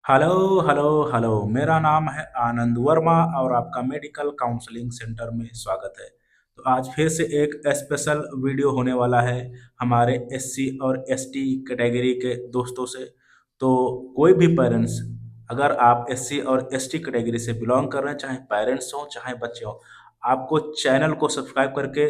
Hello hello hello. मेरा नाम है आनंद वर्मा और आपका मेडिकल काउंसलिंग सेंटर में स्वागत है। तो आज फिर से एक स्पेशल वीडियो होने वाला है हमारे एससी और एसटी कैटेगरी के दोस्तों से। तो कोई भी पेरेंट्स, अगर आप एससी और एसटी कैटेगरी से बिलोंग कर रहे हैं, चाहे पेरेंट्स हों चाहे बच्चे हों, आपको चैनल को सब्सक्राइब करके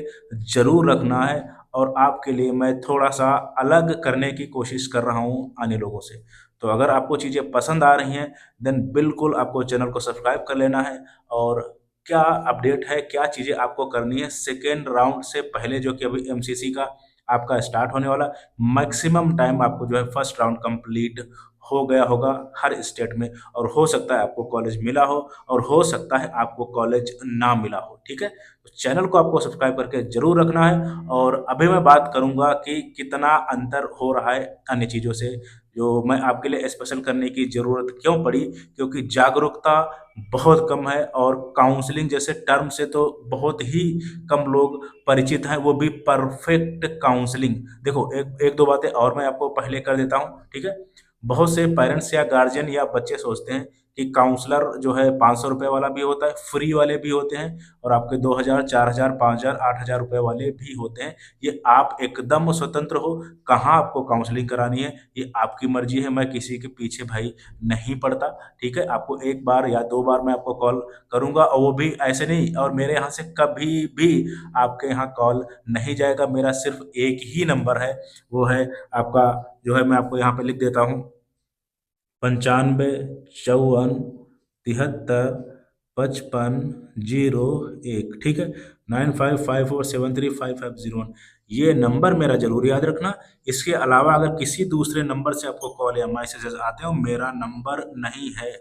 ज़रूर रखना है। और आपके लिए मैं थोड़ा सा अलग करने की कोशिश कर रहा हूँ अन्य लोगों से। तो अगर आपको चीज़ें पसंद आ रही हैं, देन बिल्कुल आपको चैनल को सब्सक्राइब कर लेना है। और क्या अपडेट है, क्या चीज़ें आपको करनी है सेकेंड राउंड से पहले, जो कि अभी एमसीसी का आपका स्टार्ट होने वाला, मैक्सिमम टाइम आपको जो है फर्स्ट राउंड कंप्लीट हो गया होगा हर स्टेट में। और हो सकता है आपको कॉलेज मिला हो और हो सकता है आपको कॉलेज ना मिला हो। ठीक है, तो चैनल को आपको सब्सक्राइब करके जरूर रखना है। और अभी मैं बात करूंगा कि कितना अंतर हो रहा है अन्य चीज़ों से, जो मैं आपके लिए स्पेशल करने की ज़रूरत क्यों पड़ी, क्योंकि जागरूकता बहुत कम है और काउंसलिंग जैसे टर्म से तो बहुत ही कम लोग परिचित हैं, वो भी परफेक्ट काउंसलिंग। देखो, एक एक दो बातें और मैं आपको पहले कर देता हूँ, ठीक है। बहुत से पेरेंट्स या गार्जियन या बच्चे सोचते हैं कि काउंसलर जो है 500 रुपये वाला भी होता है, फ्री वाले भी होते हैं, और आपके 2000 4000 5000 8000 रुपये वाले भी होते हैं। ये आप एकदम स्वतंत्र हो, कहाँ आपको काउंसलिंग करानी है ये आपकी मर्जी है। मैं किसी के पीछे भाई नहीं पड़ता। ठीक है, आपको एक बार या दो बार मैं आपको कॉल करूंगा, और वो भी ऐसे नहीं, और मेरे यहाँ से कभी भी आपके यहाँ कॉल नहीं जाएगा। मेरा सिर्फ एक ही नंबर है, वो है आपका, जो है मैं आपको यहाँ पे लिख देता हूँ, 95 54 73 55 01। ठीक है, 9554735501। ये नंबर मेरा जरूर याद रखना। इसके अलावा अगर किसी दूसरे नंबर से आपको कॉल या मैसेजेस आते हो, मेरा नंबर नहीं है।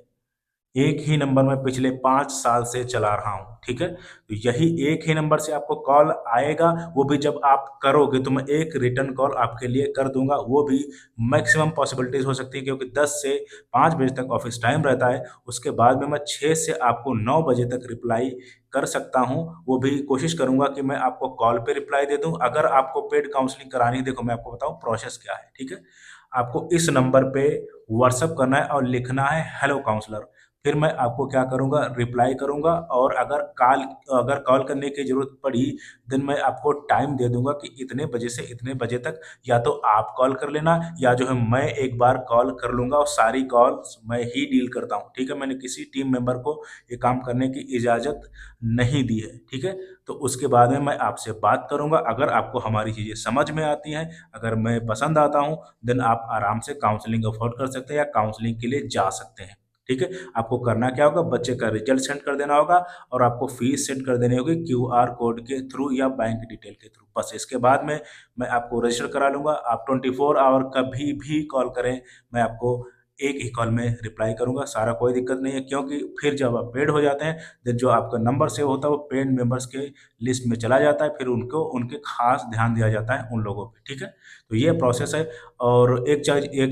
एक ही नंबर में पिछले 5 साल से चला रहा हूँ। ठीक है, तो यही एक ही नंबर से आपको कॉल आएगा, वो भी जब आप करोगे तो मैं एक रिटर्न कॉल आपके लिए कर दूंगा। वो भी मैक्सिमम पॉसिबिलिटीज हो सकती है, क्योंकि 10 से 5 बजे तक ऑफिस टाइम रहता है। उसके बाद में मैं 6 से आपको 9 बजे तक रिप्लाई कर सकता हूँ। वो भी कोशिश करूंगा कि मैं आपको कॉल पे रिप्लाई दे दूं। अगर आपको पेड काउंसलिंग करानी है, देखो मैं आपको बताऊं प्रोसेस क्या है। ठीक है, आपको इस नंबर पे व्हाट्सअप करना है और लिखना है हेलो काउंसलर। फिर मैं आपको क्या करूंगा, रिप्लाई करूंगा। और अगर कॉल करने की जरूरत पड़ी, देन मैं आपको टाइम दे दूंगा कि इतने बजे से इतने बजे तक या तो आप कॉल कर लेना, या जो है मैं एक बार कॉल कर लूंगा। और सारी कॉल मैं ही डील करता हूँ। ठीक है, मैंने किसी टीम मेंबर को ये काम करने की इजाजत नहीं दी है। ठीक है, तो उसके बाद में मैं आपसे बात करूंगा। अगर आपको हमारी चीजें समझ में आती हैं, अगर मैं पसंद आता हूँ, देन आप आराम से काउंसलिंग अफोर्ड कर सकते हैं या काउंसलिंग के लिए जा सकते हैं। ठीक है, आपको करना क्या होगा, बच्चे का रिजल्ट सेंड कर देना होगा, और आपको फीस सेंड कर देनी होगी क्यूआर कोड के थ्रू या बैंक डिटेल के थ्रू। बस इसके बाद में मैं आपको रजिस्टर करा लूंगा। आप 24 आवर कभी भी कॉल करें, मैं आपको एक ही कॉल में रिप्लाई करूंगा। सारा कोई दिक्कत नहीं है, क्योंकि फिर जब आप पेड हो जाते हैं, देन जो आपका नंबर सेव होता है वो पेड मेंबर्स के लिस्ट में चला जाता है। फिर उनको उनके खास ध्यान दिया जाता है उन लोगों पे। ठीक है, तो ये प्रोसेस है। और एक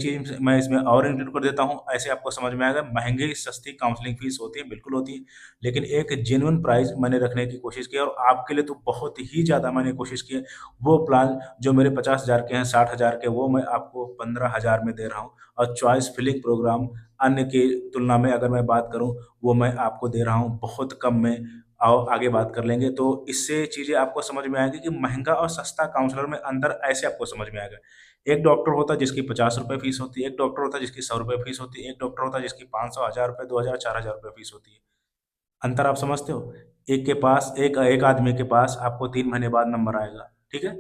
चीज मैं इसमें और इंक्लूड कर देता हूँ, ऐसे आपको समझ में आएगा। महंगी सस्ती काउंसलिंग फीस होती है, बिल्कुल होती है, लेकिन एक जेन्युइन प्राइस मैंने रखने की कोशिश की है। और आपके लिए तो बहुत ही ज़्यादा मैंने कोशिश की है। वो प्लान जो मेरे 50,000 के हैं, 60,000 के, वो मैं आपको 15,000 में दे रहा हूँ। और चॉइस फिलिंग प्रोग्राम अन्य की तुलना में अगर मैं बात करूँ, वो मैं आपको दे रहा हूँ बहुत कम में। आओ आगे बात कर लेंगे, तो इससे चीज़ें आपको समझ में आएगी कि महंगा और सस्ता काउंसलर में अंदर ऐसे आपको समझ में आएगा। एक डॉक्टर होता है जिसकी 50 रुपये फीस होती है, एक डॉक्टर होता है जिसकी 100 रुपये फीस होती है, एक डॉक्टर होता है जिसकी 500 1000 रुपये 2000 4000 रुपये फीस होती है। अंतर आप समझते हो? एक के पास एक एक आदमी के पास आपको 3 महीने बाद नंबर आएगा। ठीक है,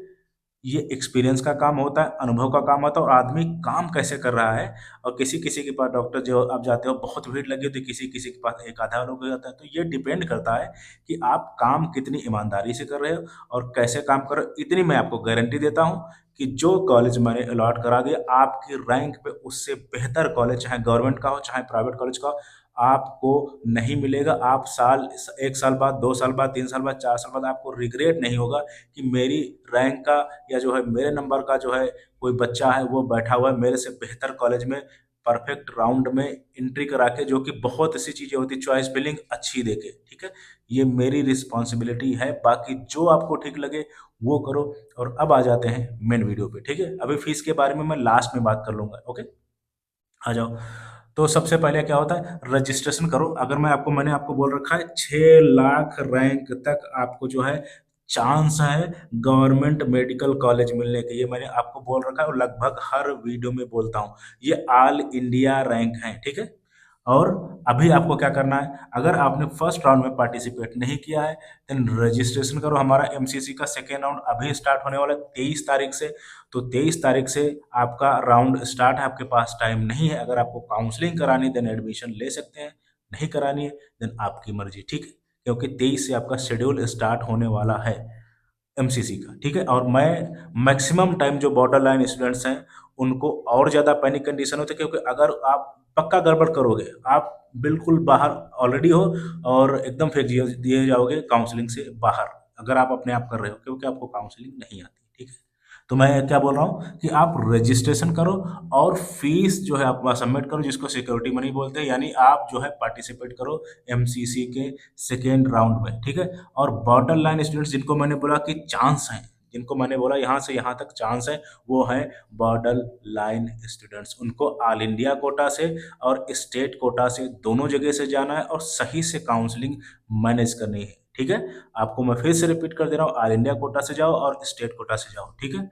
ये एक्सपीरियंस का काम होता है, अनुभव का काम होता है, और आदमी काम कैसे कर रहा है। और किसी किसी के पास डॉक्टर, जो आप जाते हो बहुत भीड़ लगी होती है, किसी किसी के पास एक आधा लोग हो जाता है। तो ये डिपेंड करता है कि आप काम कितनी ईमानदारी से कर रहे हो और कैसे काम कर रहे हो। इतनी मैं आपको गारंटी देता हूँ कि जो कॉलेज मैंने अलॉट करा दिया, आपकी रैंक पे उससे बेहतर कॉलेज, चाहे गवर्नमेंट का हो चाहे प्राइवेट कॉलेज का हो, आपको नहीं मिलेगा। आप 1 साल बाद, 2 साल बाद, 3 साल बाद, 4 साल बाद आपको रिग्रेट नहीं होगा कि मेरी रैंक का या जो है मेरे नंबर का जो है कोई बच्चा है, वो बैठा हुआ है मेरे से बेहतर कॉलेज में, परफेक्ट राउंड में एंट्री करा के, जो कि बहुत सी चीज़ें होती, चॉइस फिलिंग अच्छी देके। ठीक है, ये मेरी रिस्पॉन्सिबिलिटी है। बाकी जो आपको ठीक लगे वो करो। और अब आ जाते हैं मेन वीडियो पे। ठीक है, अभी फीस के बारे में मैं लास्ट में बात कर लूंगा। ओके, आ जाओ। तो सबसे पहले क्या होता है, रजिस्ट्रेशन करो। अगर मैंने आपको बोल रखा है 6 लाख रैंक तक आपको जो है चांस है गवर्नमेंट मेडिकल कॉलेज मिलने के। ये मैंने आपको बोल रखा है और लगभग हर वीडियो में बोलता हूँ। ये ऑल इंडिया रैंक है, ठीक है। और अभी आपको क्या करना है, अगर आपने फर्स्ट राउंड में पार्टिसिपेट नहीं किया है देन रजिस्ट्रेशन करो। हमारा एमसीसी का सेकेंड राउंड अभी स्टार्ट होने वाला है 23 तारीख से। तो 23 तारीख से आपका राउंड स्टार्ट है। आपके पास टाइम नहीं है, अगर आपको काउंसलिंग करानी देन एडमिशन ले सकते हैं, नहीं करानी है देन आपकी मर्जी, ठीक है। क्योंकि 23 से आपका शेड्यूल स्टार्ट होने वाला है एमसीसी का, ठीक है। और मैं मैक्सिमम टाइम जो बॉर्डर लाइन स्टूडेंट्स हैं उनको और ज़्यादा पैनिक कंडीशन होती है, क्योंकि अगर आप पक्का गड़बड़ करोगे, आप बिल्कुल बाहर ऑलरेडी हो और एकदम फेंक दिए दिए जाओगे काउंसलिंग से बाहर, अगर आप अपने आप कर रहे हो, क्योंकि आपको काउंसलिंग नहीं आती, ठीक है। तो मैं क्या बोल रहा हूँ कि आप रजिस्ट्रेशन करो और फीस जो है आप सबमिट करो, जिसको सिक्योरिटी मनी बोलते हैं, यानी आप जो है पार्टिसिपेट करो एमसीसी के सेकेंड राउंड में, ठीक है। और बॉर्डर लाइन स्टूडेंट्स जिनको मैंने बोला कि चांस है, जिनको मैंने बोला यहाँ से यहाँ तक चांस है, वो है बॉर्डर लाइन स्टूडेंट्स। उनको ऑल इंडिया कोटा से और स्टेट कोटा से दोनों जगह से जाना है और सही से काउंसलिंग मैनेज करनी है, ठीक है। आपको मैं फिर से रिपीट कर दे रहा हूँ, ऑल इंडिया कोटा से जाओ और स्टेट कोटा से जाओ, ठीक है।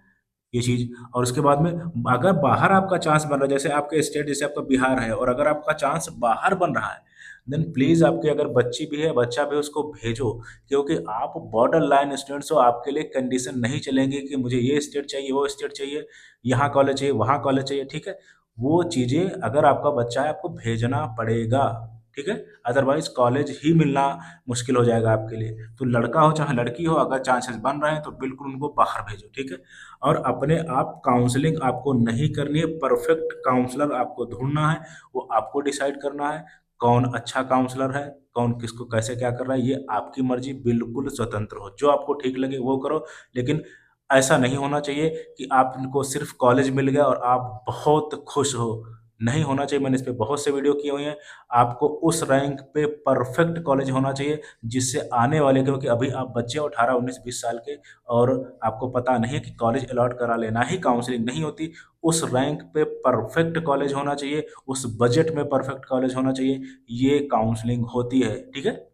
ये चीज़। और उसके बाद में अगर बाहर आपका चांस बन रहा है, जैसे आपके स्टेट, जैसे आपका बिहार है, और अगर आपका चांस बाहर बन रहा है देन प्लीज़ आपकी अगर बच्ची भी है, बच्चा भी है, उसको भेजो। क्योंकि आप बॉर्डर लाइन स्टूडेंट्स हो, आपके लिए कंडीशन नहीं चलेंगी कि मुझे ये स्टेट चाहिए, वो स्टेट चाहिए, यहाँ कॉलेज चाहिए, वहाँ कॉलेज चाहिए, ठीक है। वो चीज़ें अगर आपका बच्चा है आपको भेजना पड़ेगा, ठीक है। अदरवाइज कॉलेज ही मिलना मुश्किल हो जाएगा आपके लिए। तो लड़का हो चाहे लड़की हो, अगर चांसेस बन रहे हैं तो बिल्कुल उनको बाहर भेजो, ठीक है। और अपने आप काउंसलिंग आपको नहीं करनी है, परफेक्ट काउंसलर आपको ढूंढना है। वो आपको डिसाइड करना है कौन अच्छा काउंसलर है, कौन किसको कैसे क्या कर रहा है, ये आपकी मर्जी, बिल्कुल स्वतंत्र हो, जो आपको ठीक लगे वो करो। लेकिन ऐसा नहीं होना चाहिए कि आपको सिर्फ कॉलेज मिल गया और आप बहुत खुश हो, नहीं होना चाहिए। मैंने इस पे बहुत से वीडियो किए हुए हैं। आपको उस रैंक पे परफेक्ट कॉलेज होना चाहिए जिससे आने वाले, क्योंकि अभी आप बच्चे हो 18 19 20 साल के, और आपको पता नहीं है कि कॉलेज अलॉट करा लेना ही काउंसलिंग नहीं होती। उस रैंक पे परफेक्ट कॉलेज होना चाहिए, उस बजट में परफेक्ट कॉलेज होना चाहिए, ये काउंसलिंग होती है, ठीक है।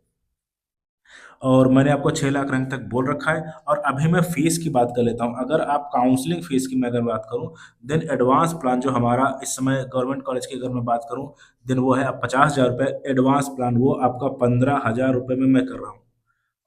और मैंने आपको 6 लाख रैंक तक बोल रखा है। और अभी मैं फीस की बात कर लेता हूँ। अगर आप काउंसलिंग फीस की मैं अगर बात करूँ देन एडवांस प्लान जो हमारा इस समय गवर्नमेंट कॉलेज की अगर मैं बात करूँ देन वो है 50,000 रुपये एडवांस प्लान, वो आपका 15,000 रुपये में मैं कर रहा हूँ।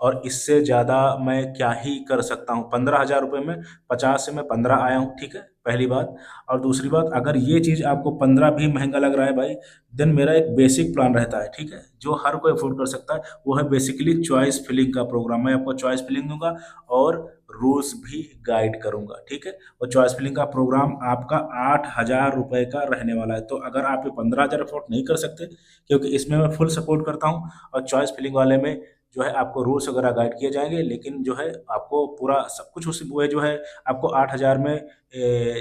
और इससे ज़्यादा मैं क्या ही कर सकता हूँ। 15,000 रुपये में 50 से मैं 15 आया हूँ, ठीक है, पहली बात। और दूसरी बात, अगर ये चीज़ आपको 15 भी महंगा लग रहा है भाई, देन मेरा एक बेसिक प्लान रहता है, ठीक है, जो हर कोई अफोर्ड कर सकता है। वो है बेसिकली चॉइस फिलिंग का प्रोग्राम। मैं आपको चॉइस फिलिंग दूंगा और रूल्स भी गाइड करूंगा, ठीक है। और चॉइस फिलिंग का प्रोग्राम आपका 8,000 रुपये का रहने वाला है। तो अगर आप ये 15,000 अफोर्ड नहीं कर सकते, क्योंकि इसमें मैं फुल सपोर्ट करता हूँ, और चॉइस फिलिंग वाले में जो है आपको रूल्स वगैरह गाइड किए जाएंगे, लेकिन जो है आपको पूरा सब कुछ उस वो जो है आपको 8,000 में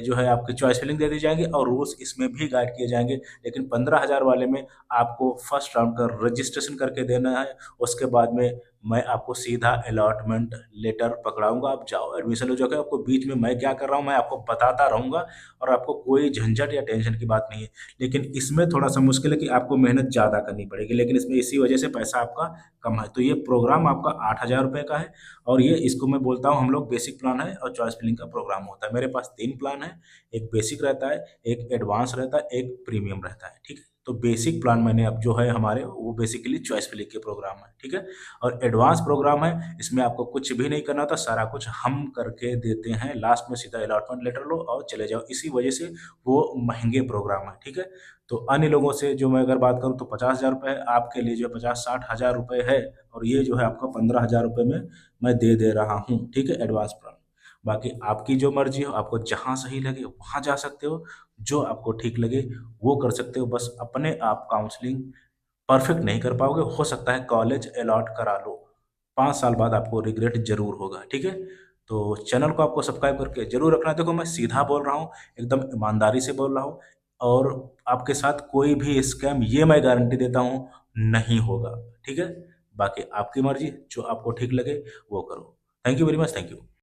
जो है आपकी चॉइस फिलिंग दे दी जाएगी और रूल्स इसमें भी गाइड किए जाएंगे। लेकिन 15,000 वाले में आपको फर्स्ट राउंड का रजिस्ट्रेशन करके देना है। उसके बाद में मैं आपको सीधा अलॉटमेंट लेटर पकड़ाऊंगा, आप जाओ एडमिशन हो जाओगे। आपको बीच में मैं क्या कर रहा हूँ मैं आपको बताता रहूंगा, और आपको कोई झंझट या टेंशन की बात नहीं है। लेकिन इसमें थोड़ा सा मुश्किल है कि आपको मेहनत ज़्यादा करनी पड़ेगी, लेकिन इसमें इसी वजह से पैसा आपका कम है। तो ये प्रोग्राम आपका 8,000 रुपये का है। और ये इसको मैं बोलता हूँ हम लोग बेसिक प्लान है और चॉइस फिलिंग का प्रोग्राम होता है। मेरे पास 3 प्लान है, एक बेसिक रहता है, एक एडवांस रहता है, एक प्रीमियम रहता है, ठीक है। तो बेसिक प्लान मैंने अब जो है हमारे वो बेसिकली चॉइस फिलिंग के प्रोग्राम है, ठीक है। और एडवांस प्रोग्राम है, इसमें आपको कुछ भी नहीं करना था, सारा कुछ हम करके देते हैं। लास्ट में सीधा अलॉटमेंट लेटर लो और चले जाओ। इसी वजह से वो महंगे प्रोग्राम है, ठीक है। तो अन्य लोगों से जो मैं अगर बात करूँ तो 50,000 रुपये है, आपके लिए जो 50-60 हज़ार रुपये है। और ये जो है आपका 15,000 रुपये में मैं दे दे रहा हूँ, ठीक है, एडवांस प्लान। बाकी आपकी जो मर्जी हो, आपको जहाँ सही लगे वहाँ जा सकते हो, जो आपको ठीक लगे वो कर सकते हो। बस अपने आप काउंसलिंग परफेक्ट नहीं कर पाओगे, हो सकता है कॉलेज अलॉट करा लो, 5 साल बाद आपको रिग्रेट जरूर होगा, ठीक है। तो चैनल को आपको सब्सक्राइब करके जरूर रखना। देखो मैं सीधा बोल रहा हूँ, एकदम ईमानदारी से बोल रहा हूँ, और आपके साथ कोई भी स्कैम, ये मैं गारंटी देता हूँ, नहीं होगा, ठीक है। बाकी आपकी मर्जी, जो आपको ठीक लगे वो करो। Thank you very much, thank you.